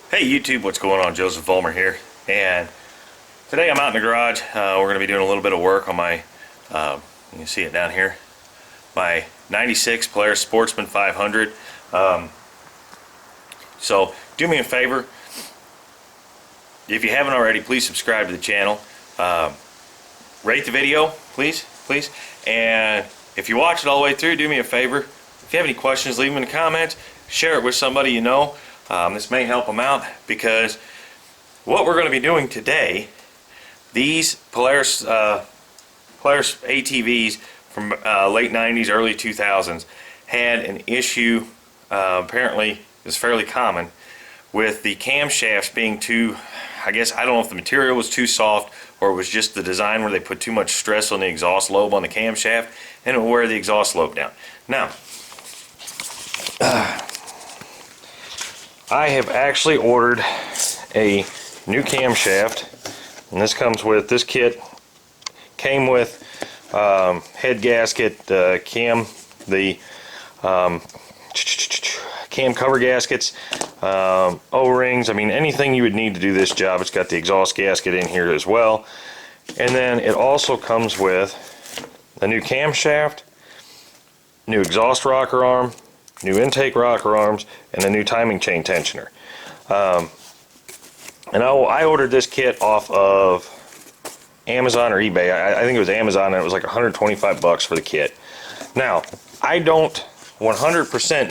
Hey YouTube, what's going on? Joseph Vollmer here, and today I'm out in the garage. We're going to be doing a little bit of work on my, you can see it down here, my 96 Polaris Sportsman 500. So do me a favor, if you haven't already, please subscribe to the channel. Rate the video, please, and if you watch it all the way through, do me a favor. If you have any questions, leave them in the comments. Share it with somebody you know. This may help them out, because what we're going to be doing today, these Polaris ATVs from late 90s, early 2000s had an issue, apparently is fairly common, with the camshafts being too, I don't know if the material was too soft or it was just the design where they put too much stress on the exhaust lobe on the camshaft and it will wear the exhaust lobe down. Now, I have actually ordered a new camshaft, and this comes with, this kit came with head gasket, cam cover gaskets, O-rings, I mean anything you would need to do this job. It's got the exhaust gasket in here as well, and then it also comes with a new camshaft, new exhaust rocker arm, new intake rocker arms, and a new timing chain tensioner. And I ordered this kit off of Amazon or eBay. I think it was Amazon, and it was like 125 bucks for the kit. Now, I don't 100%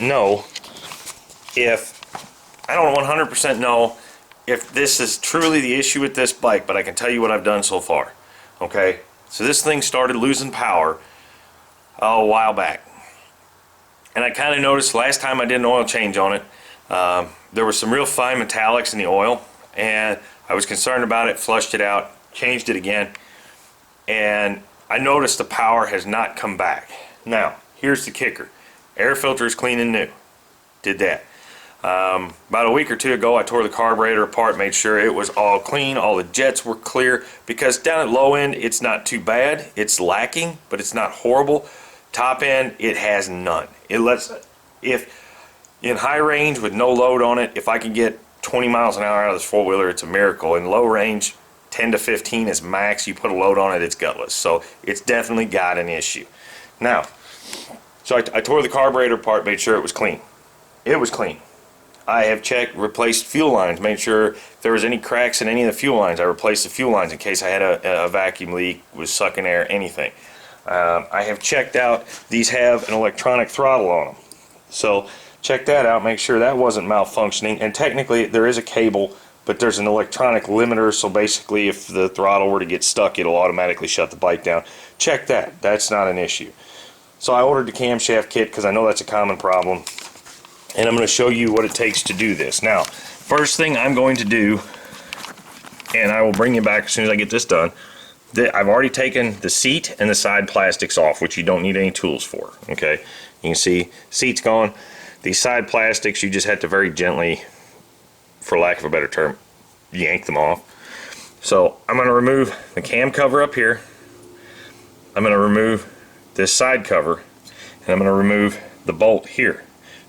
know if this is truly the issue with this bike, but I can tell you what I've done so far. Okay, so this thing started losing power a while back. And I kind of noticed last time I did an oil change on it, there were some real fine metallics in the oil, and I was concerned about it, flushed it out, changed it again, and I noticed the power has not come back. Now, here's the kicker. Air filter is clean and new. Did that. About a week or two ago, I tore the carburetor apart, made sure it was all clean, all the jets were clear, because down at low end, it's not too bad. It's lacking, but it's not horrible. Top end, it has none. It lets, if in high range with no load on it, if I can get 20 miles an hour out of this four-wheeler, it's a miracle. In low range, 10 to 15 is max. You put a load on it, it's gutless. So it's definitely got an issue. Now, so I tore the carburetor apart, made sure it was clean. It was clean. I have checked, replaced fuel lines, made sure if there was any cracks in any of the fuel lines, I replaced the fuel lines in case I had a vacuum leak, was sucking air, anything. I have checked out, these have an electronic throttle on them. So check that out, make sure that wasn't malfunctioning. And technically there is a cable, but there's an electronic limiter, so basically if the throttle were to get stuck, it'll automatically shut the bike down. Check that, that's not an issue. So I ordered the camshaft kit because I know that's a common problem. And I'm going to show you what it takes to do this. Now, first thing I'm going to do, and I will bring you back as soon as I get this done, I've already taken the seat and the side plastics off, which you don't need any tools for. Okay, you can see seat's gone. These side plastics, you just have to very gently, for lack of a better term, yank them off. So I'm going to remove the cam cover up here. I'm going to remove this side cover, and I'm going to remove the bolt here.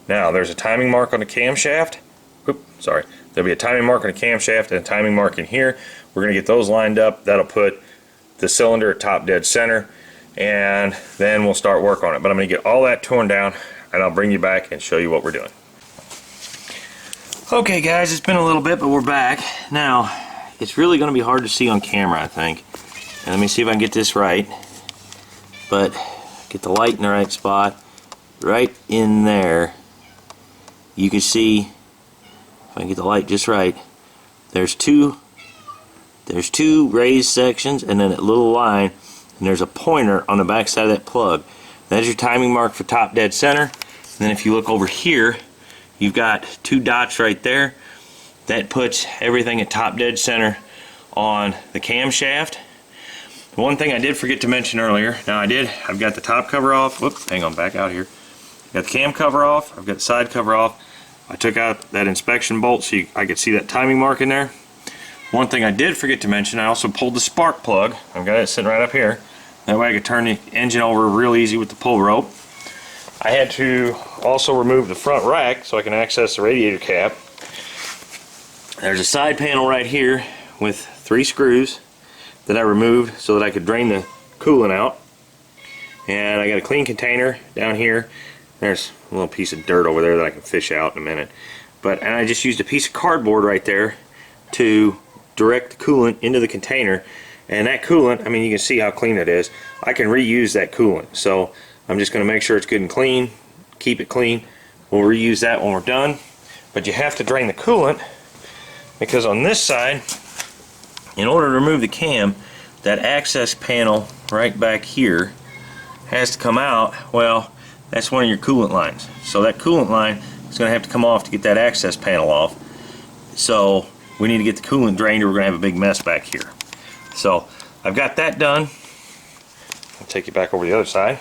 Now there's a timing mark on the camshaft. There'll be a timing mark on the camshaft and a timing mark in here. We're going to get those lined up. That'll put the cylinder at top dead center, and then we'll start work on it. But I'm going to get all that torn down, and I'll bring you back and show you what we're doing. Okay guys, it's been a little bit, but we're back. Now, it's really going to be hard to see on camera, I think. And let me see if I can get this right. But get the light in the right spot. Right in there, you can see, if I can get the light just right, there's two raised sections and then a little line, and there's a pointer on the back side of that plug. That's your timing mark for top dead center. And then if you look over here, you've got two dots right there. That puts everything at top dead center on the camshaft. One thing I did forget to mention earlier, I've got the top cover off. Whoops, hang on, back out here. Got the cam cover off, I've got the side cover off. I took out that inspection bolt so I could see that timing mark in there. One thing I did forget to mention, I also pulled the spark plug. I've got it sitting right up here. That way I could turn the engine over real easy with the pull rope. I had to also remove the front rack so I can access the radiator cap. There's a side panel right here with 3 screws that I removed so that I could drain the coolant out. And I got a clean container down here. There's a little piece of dirt over there that I can fish out in a minute. And I just used a piece of cardboard right there to direct the coolant into the container. And that coolant, I mean, you can see how clean it is. I can reuse that coolant. So I'm just going to make sure it's good and clean, keep it clean. We'll reuse that when we're done. But you have to drain the coolant, because on this side, in order to remove the cam, that access panel right back here has to come out. Well, that's one of your coolant lines. So that coolant line is going to have to come off to get that access panel off. So we need to get the coolant drained or we're going to have a big mess back here. So I've got that done. I'll take you back over the other side.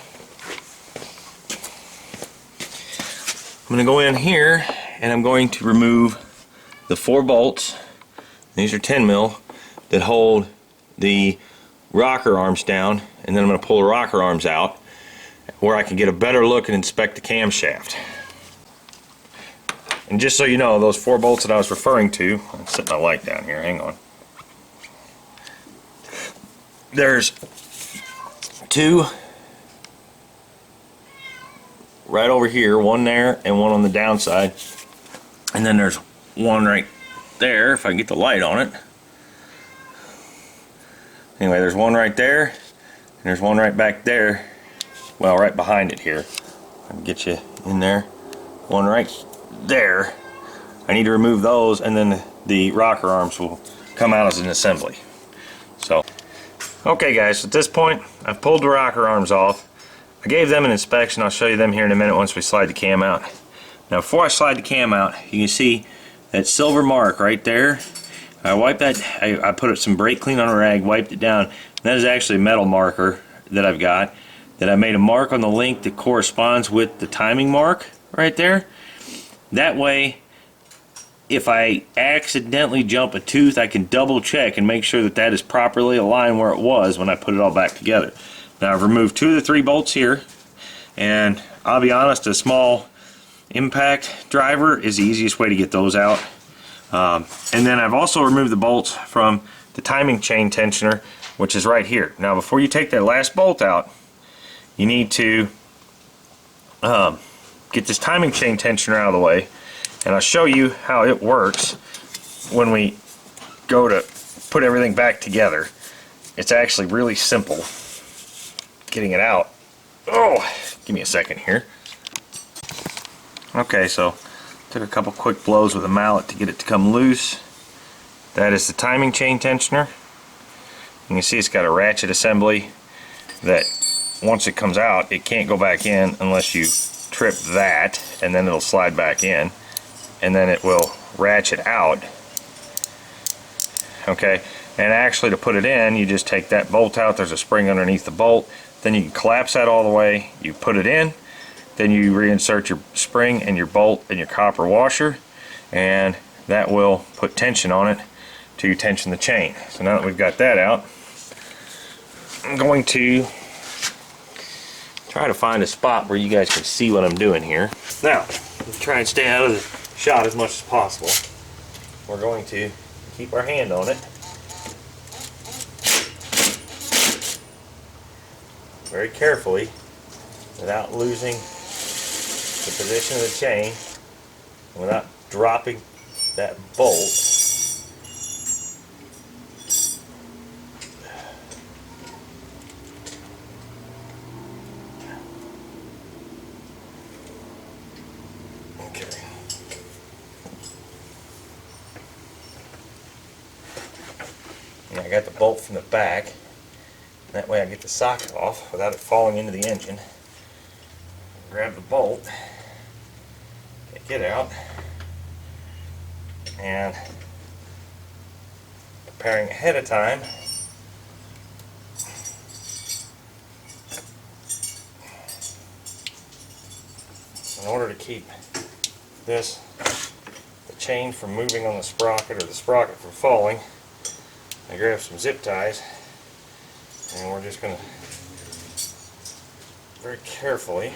I'm going to go in here and I'm going to remove the 4 bolts. These are 10 mil that hold the rocker arms down, and then I'm going to pull the rocker arms out where I can get a better look and inspect the camshaft. And just so you know, those 4 bolts that I was referring to, I'll set my light down here, hang on. There's 2 right over here, 1 there and 1 on the downside, and then there's 1 right there if I can get the light on it. Anyway, there's 1 right there and there's 1 right back there, well, right behind it here. I can get you in there. 1 right there. I need to remove those, and then the rocker arms will come out as an assembly. So okay guys, at this point I've pulled the rocker arms off. I gave them an inspection. I'll show you them here in a minute once we slide the cam out. Now before I slide the cam out, you can see that silver mark right there. I wiped that, I put some brake clean on a rag, wiped it down. That is actually a metal marker that I've got, that I made a mark on the link that corresponds with the timing mark right there. That way, if I accidentally jump a tooth, I can double check and make sure that that is properly aligned where it was when I put it all back together. Now I've removed 2 of the 3 bolts here, and I'll be honest, a small impact driver is the easiest way to get those out. And then I've also removed the bolts from the timing chain tensioner, which is right here. Now before you take that last bolt out, you need to get this timing chain tensioner out of the way, and I'll show you how it works when we go to put everything back together. It's actually really simple getting it out. Oh, give me a second here. Okay, so took a couple quick blows with a mallet to get it to come loose. That is the timing chain tensioner. You can see it's got a ratchet assembly that once it comes out, it can't go back in unless you trip that, and then it'll slide back in, and then it will ratchet out. Okay, and actually to put it in, you just take that bolt out. There's a spring underneath the bolt. Then you can collapse that all the way. You put it in, then you reinsert your spring and your bolt and your copper washer, and that will put tension on it to tension the chain. So now that we've got that out, I'm going to try to find a spot where you guys can see what I'm doing here. Now, try and stay out of the shot as much as possible. We're going to keep our hand on it very carefully without losing the position of the chain, and without dropping that bolt. And I got the bolt from the back. That way I get the socket off without it falling into the engine. Grab the bolt, take it out, and preparing ahead of time, in order to keep the chain from moving on the sprocket, or the sprocket from falling. I grabbed some zip ties, and we're just going to very carefully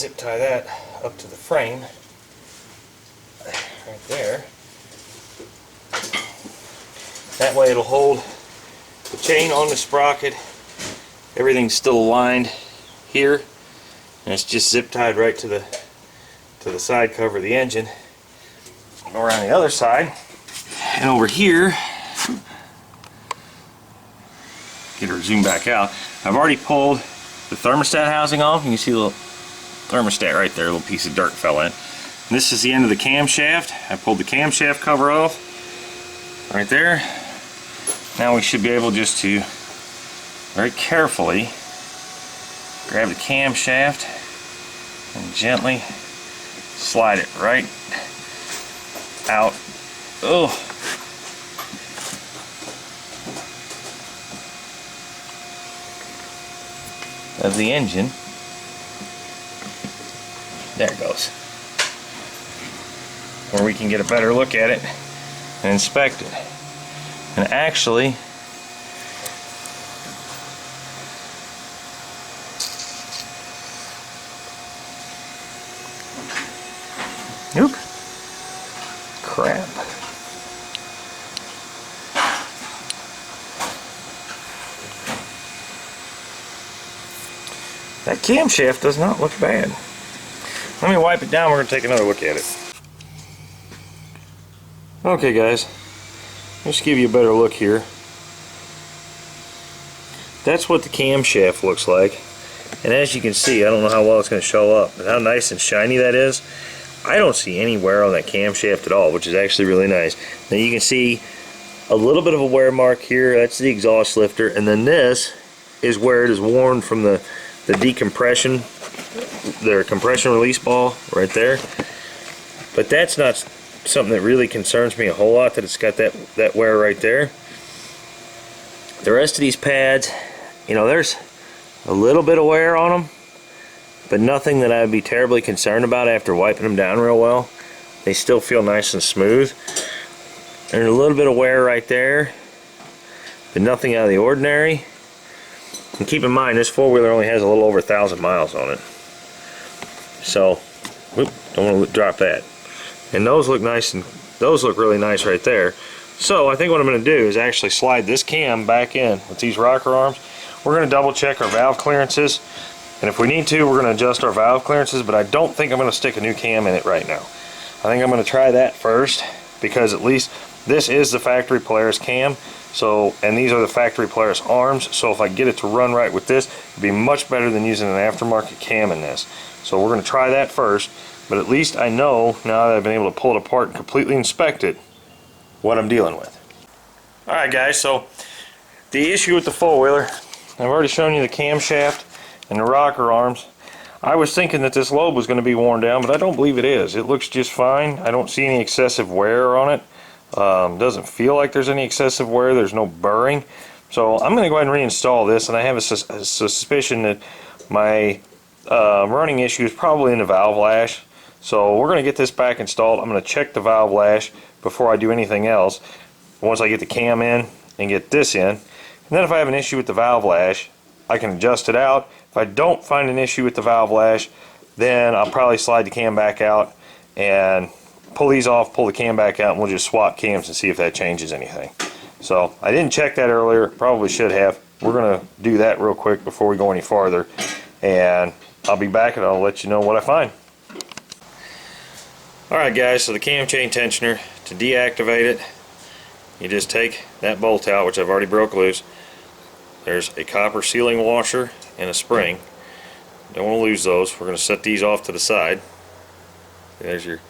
zip tie that up to the frame right there. That way it'll hold the chain on the sprocket. Everything's still aligned here, and it's just zip tied right to the side cover of the engine. Go around the other side, and over here, get her zoom back out. I've already pulled the thermostat housing off. You can see the little thermostat right there, a little piece of dirt fell in. And this is the end of the camshaft. I pulled the camshaft cover off right there. Now we should be able just to very carefully grab the camshaft and gently slide it right out of the engine. There it goes. Where we can get a better look at it and inspect it. And actually, nope. Crap. That camshaft does not look bad. Let me wipe it down, we're going to take another look at it. Okay guys, let's give you a better look here. That's what the camshaft looks like. And as you can see, I don't know how well it's going to show up, but how nice and shiny that is. I don't see any wear on that camshaft at all, which is actually really nice. Now you can see a little bit of a wear mark here. That's the exhaust lifter, and then this is where it is worn from the decompression, their compression release ball right there. But that's not something that really concerns me a whole lot, that it's got that wear right there. The rest of these pads, you know, there's a little bit of wear on them, but nothing that I'd be terribly concerned about after wiping them down real well. They still feel nice and smooth. There's a little bit of wear right there, but nothing out of the ordinary. And keep in mind, this four-wheeler only has a little over 1,000 miles on it. So, whoop, don't want to drop that. And those look nice, and those look really nice right there. So I think what I'm going to do is actually slide this cam back in with these rocker arms. We're going to double check our valve clearances, and if we need to, we're going to adjust our valve clearances, but I don't think I'm going to stick a new cam in it right now. I think I'm going to try that first, because at least this is the factory Polaris cam, so, and these are the factory Polaris arms, so if I get it to run right with this, it'd be much better than using an aftermarket cam in this. So we're going to try that first. But at least I know, now that I've been able to pull it apart and completely inspect it, what I'm dealing with. Alright guys, so the issue with the four-wheeler, I've already shown you the camshaft and the rocker arms. I was thinking that this lobe was going to be worn down, but I don't believe it is. It looks just fine. I don't see any excessive wear on it. Doesn't feel like there's any excessive wear. There's no burring. So I'm going to go ahead and reinstall this, and I have a suspicion that my running issue is probably in the valve lash. So we're going to get this back installed. I'm going to check the valve lash before I do anything else. Once I get the cam in and get this in. And then if I have an issue with the valve lash, I can adjust it out. If I don't find an issue with the valve lash, then I'll probably slide the cam back out and pull these off, pull the cam back out, and we'll just swap cams and see if that changes anything. So I didn't check that earlier, probably should have. We're going to do that real quick before we go any farther. And I'll be back and I'll let you know what I find. Alright guys, so the cam chain tensioner, to deactivate it, you just take that bolt out, which I've already broke loose. There's a copper sealing washer and a spring. Don't want to lose those. We're going to set these off to the side. There's your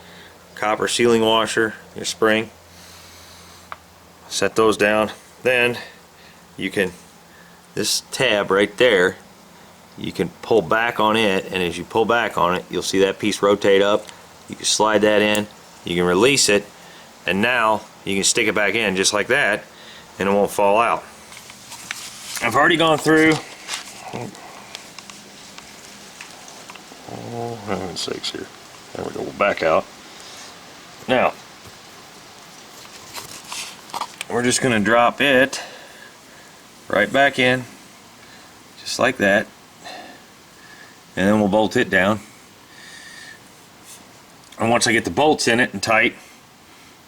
copper sealing washer, your spring. Set those down. Then you can, this tab right there, you can pull back on it, and as you pull back on it, you'll see that piece rotate up. You can slide that in, you can release it, and now you can stick it back in just like that, and it won't fall out. I've already gone through, oh, heaven's sakes here. There we go, we'll back out. Now, we're just going to drop it right back in, just like that, and then we'll bolt it down. And once I get the bolts in it and tight,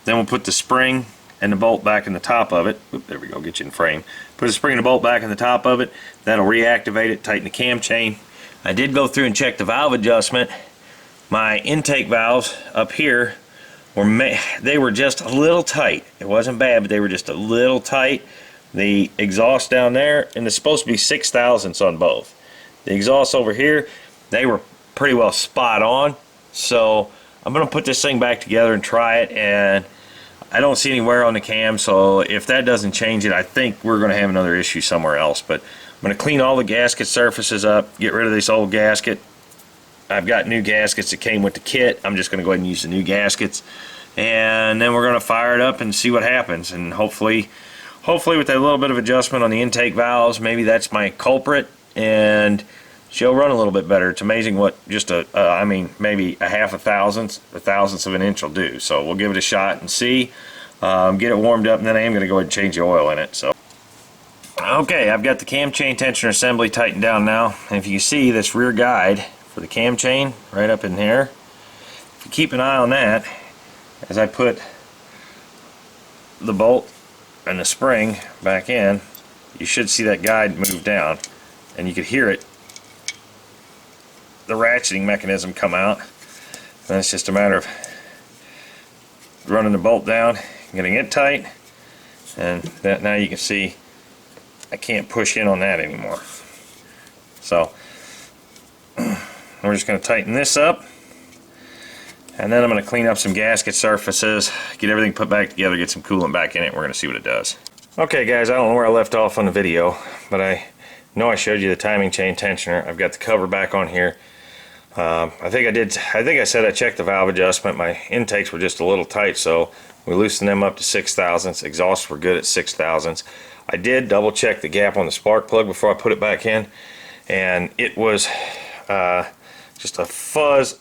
then we'll put the spring and the bolt back in the top of it. Oop, there we go, get you in frame. Put the spring and the bolt back in the top of it. That'll reactivate it, tighten the cam chain. I did go through and check the valve adjustment. My intake valves up here they were just a little tight. It wasn't bad, but they were just a little tight. The exhaust down there, and it's supposed to be 6/1000ths on both. The exhaust over here, they were pretty well spot on. So I'm gonna put this thing back together and try it, and I don't see any wear on the cam, so if that doesn't change it, I think we're gonna have another issue somewhere else. But I'm gonna clean all the gasket surfaces up, get rid of this old gasket. I've got new gaskets that came with the kit. I'm just gonna go ahead and use the new gaskets, and then we're gonna fire it up and see what happens. And hopefully with that little bit of adjustment on the intake valves, maybe that's my culprit, and she'll run a little bit better. It's amazing what just I mean, maybe a thousandth of an inch will do. So we'll give it a shot and see, get it warmed up, and then I am going to go ahead and change the oil in it. So, okay, I've got the cam chain tensioner assembly tightened down now, and if you see this rear guide for the cam chain right up in here, if you keep an eye on that, as I put the bolt and the spring back in, you should see that guide move down, and you could hear it, the ratcheting mechanism, come out. And it's just a matter of running the bolt down, getting it tight, and that, now you can see I can't push in on that anymore. So we're just going to tighten this up, and then I'm going to clean up some gasket surfaces, get everything put back together, get some coolant back in it, and we're going to see what it does. Okay guys, I don't know where I left off on the video, but I know I showed you the timing chain tensioner. I've got the cover back on here. I think I said I checked the valve adjustment. My intakes were just a little tight, so we loosened them up to 6/1000ths. Exhausts were good at 6/1000ths. I did double check the gap on the spark plug before I put it back in, and it was just a fuzz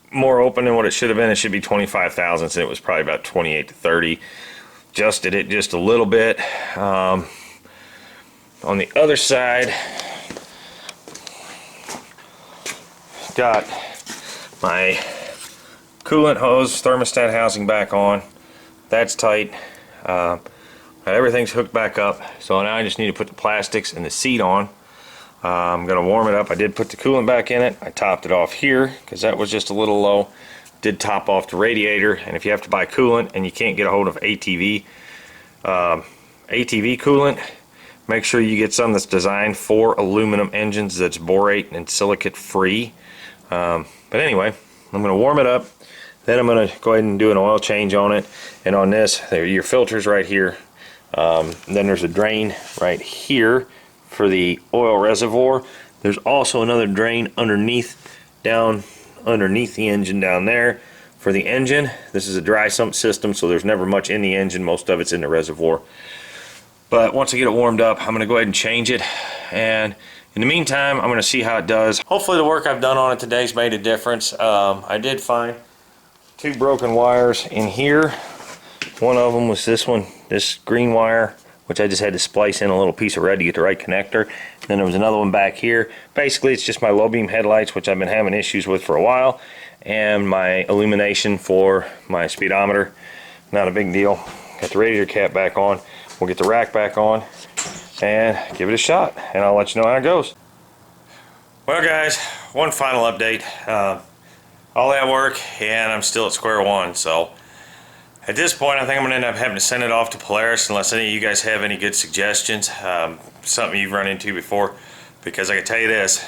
more open than what it should have been. It should be 25/1000ths, and it was probably about 28 to 30. Adjusted it just a little bit. On the other side, got my coolant hose thermostat housing back on. That's tight. Everything's hooked back up, so now I just need to put the plastics and the seat on. I'm going to warm it up. I did put the coolant back in it. I topped it off here because that was just a little low. Did top off the radiator, and if you have to buy coolant and you can't get a hold of ATV coolant, make sure you get some that's designed for aluminum engines, that's borate and silicate free. But anyway, I'm going to warm it up, then I'm going to go ahead and do an oil change on it. And on this, there are your filters right here. Then there's a drain right here for the oil reservoir. There's also another drain down underneath the engine down there for the engine. This is a dry sump system, so there's never much in the engine. Most of it's in the reservoir. But once I get it warmed up, I'm going to go ahead and change it, and in the meantime, I'm going to see how it does. Hopefully the work I've done on it today's made a difference. I did find 2 broken wires in here. One of them was this green wire, which I just had to splice in a little piece of red to get the right connector. Then there was another one back here. Basically, it's just my low beam headlights, which I've been having issues with for a while, and my illumination for my speedometer. Not a big deal. Got the radiator cap back on. We'll get the rack back on and give it a shot, and I'll let you know how it goes. Well guys, one final update. All that work, and I'm still at square one. So at this point, I think I'm going to end up having to send it off to Polaris, unless any of you guys have any good suggestions, something you've run into before, because I can tell you this,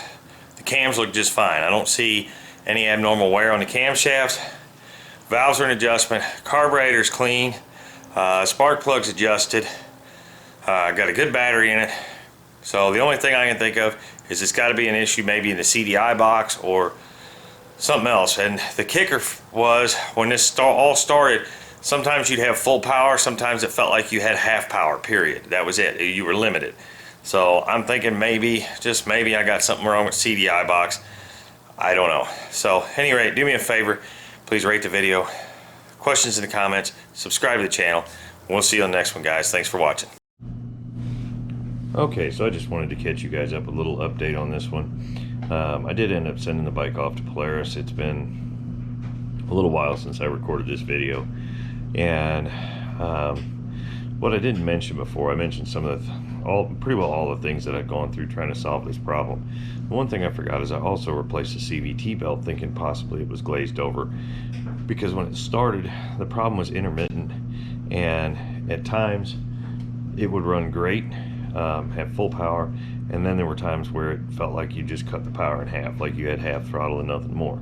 the cams look just fine. I don't see any abnormal wear on the camshafts. Valves are in adjustment, carburetor's clean, spark plug's adjusted, got a good battery in it. So the only thing I can think of is it's got to be an issue maybe in the CDI box or something else. And the kicker was, when this all started, sometimes you'd have full power, sometimes it felt like you had half power, period. That was it. You were limited. So I'm thinking maybe, just maybe, I got something wrong with CDI box. I don't know. So at any rate, do me a favor, please rate the video, questions in the comments, subscribe to the channel. We'll see you on the next one, guys. Thanks for watching. Okay, so I just wanted to catch you guys up, a little update on this one. I did end up sending the bike off to Polaris. It's been a little while since I recorded this video, and what I didn't mention before, I mentioned some of pretty well all the things that I've gone through trying to solve this problem. One thing I forgot is I also replaced the CVT belt, thinking possibly it was glazed over, because when it started, the problem was intermittent, and at times it would run great, have full power, and then there were times where it felt like you just cut the power in half, like you had half throttle and nothing more.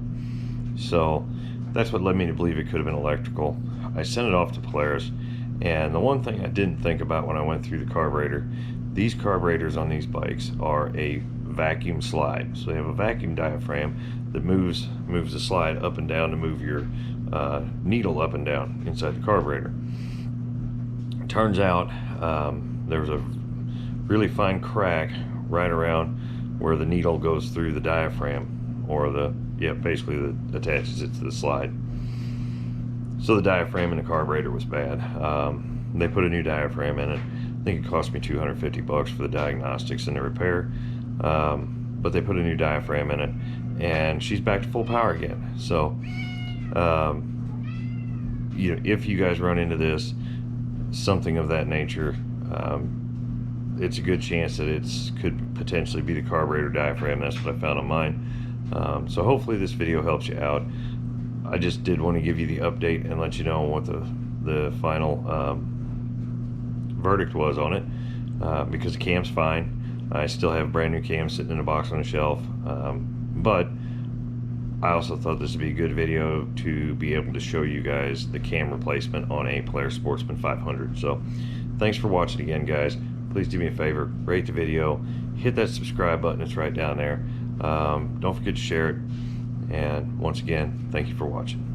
So that's what led me to believe it could have been electrical. I sent it off to Polaris, and the one thing I didn't think about when I went through the carburetor, these carburetors on these bikes are a vacuum slide. So they have a vacuum diaphragm that moves the slide up and down to move your needle up and down inside the carburetor. It turns out there's a really fine crack right around where the needle goes through the diaphragm, or basically that attaches it to the slide. So the diaphragm in the carburetor was bad. They put a new diaphragm in it. I think it cost me $250 for the diagnostics and the repair. But they put a new diaphragm in it, and she's back to full power again. So, if you guys run into this, something of that nature, it's a good chance that it could potentially be the carburetor diaphragm. That's what I found on mine. So hopefully this video helps you out. I just did want to give you the update and let you know what the final verdict was on it, because the cam's fine. I still have brand new cams sitting in a box on the shelf, but I also thought this would be a good video to be able to show you guys the cam replacement on a Polaris Sportsman 500. So thanks for watching again, guys. Please do me a favor, rate the video, hit that subscribe button, it's right down there. Don't forget to share it, and once again, thank you for watching.